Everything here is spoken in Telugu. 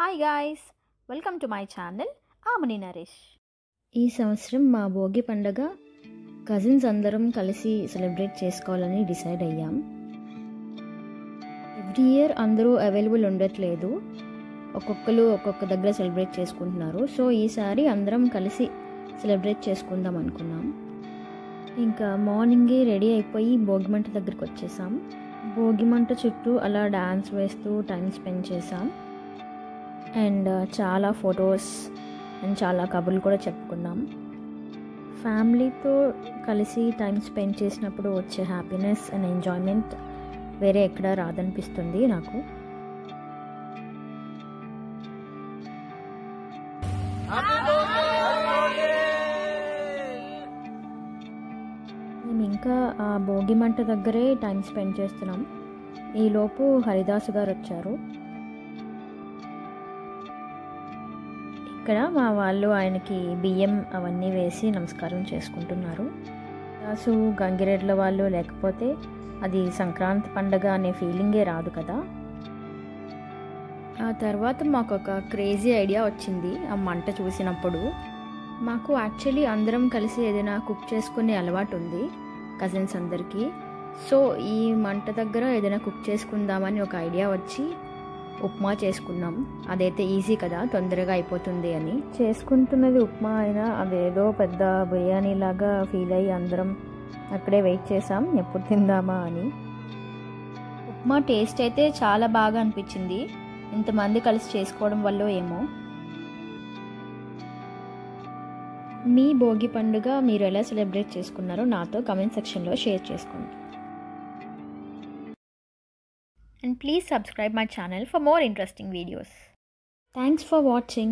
Hi guys, welcome to my channel Amani Naresh. ఈ సంవత్సరం మా భోగి పండగ కజిన్స్ అందరం కలిసి సెలబ్రేట్ చేసుకోవాలని డిసైడ్ అయ్యాం. ఎవ్రీ ఇయర్ అందరూ అవైలబుల్ ఉండట్లేదు, ఒక్కొక్కరు ఒక్కొక్క దగ్గర సెలబ్రేట్ చేసుకుంటున్నారు. సో ఈసారి అందరం కలిసి సెలబ్రేట్ చేసుకుందాం అనుకున్నాం. ఇంకా మార్నింగే రెడీ అయిపోయి భోగిమంట దగ్గరికి వచ్చేసాం. భోగిమంట చుట్టూ అలా డాన్స్ వేస్తూ టైం స్పెండ్ చేసాం. అండ్ చాలా ఫొటోస్ అండ్ చాలా కబుర్లు కూడా చెప్పుకున్నాం. ఫ్యామిలీతో కలిసి టైం స్పెండ్ చేసినప్పుడు వచ్చే హ్యాపీనెస్ అండ్ ఎంజాయ్మెంట్ వేరే ఎక్కడా రాదనిపిస్తుంది నాకు. మేము ఇంకా ఆ భోగిమంట దగ్గరే టైం స్పెండ్ చేస్తున్నాం. ఈలోపు హరిదాసు గారు వచ్చారు. ఇక్కడ మా వాళ్ళు ఆయనకి బియ్యం అవన్నీ వేసి నమస్కారం చేసుకుంటున్నారు. దాసు గంగిరెడ్ల వాళ్ళు లేకపోతే అది సంక్రాంతి పండగ అనే ఫీలింగే రాదు కదా. ఆ తర్వాత మాకు ఒక క్రేజీ ఐడియా వచ్చింది ఆ మంట చూసినప్పుడు. మాకు యాక్చువల్లీ అందరం కలిసి ఏదైనా కుక్ చేసుకునే అలవాటు ఉంది కజిన్స్ అందరికీ. సో ఈ మంట దగ్గర ఏదైనా కుక్ చేసుకుందామని ఒక ఐడియా వచ్చి ఉప్మా చేసుకున్నాం. అదైతే ఈజీ కదా, తొందరగా అయిపోతుంది అని. చేసుకుంటున్నది ఉప్మా అయినా అదేదో పెద్ద బిర్యానీ లాగా ఫీల్ అయ్యి అందరం అక్కడే వెయిట్ చేసాం ఎప్పుడు తిందామా అని. ఉప్మా టేస్ట్ అయితే చాలా బాగా అనిపించింది, ఇంతమంది కలిసి చేసుకోవడం వల్ల ఏమో. మీ భోగి పండుగ మీరు ఎలా సెలబ్రేట్ చేసుకున్నారో నాతో కమెంట్ సెక్షన్లో షేర్ చేసుకోండి. And please subscribe my channel for more interesting videos. Thanks for watching.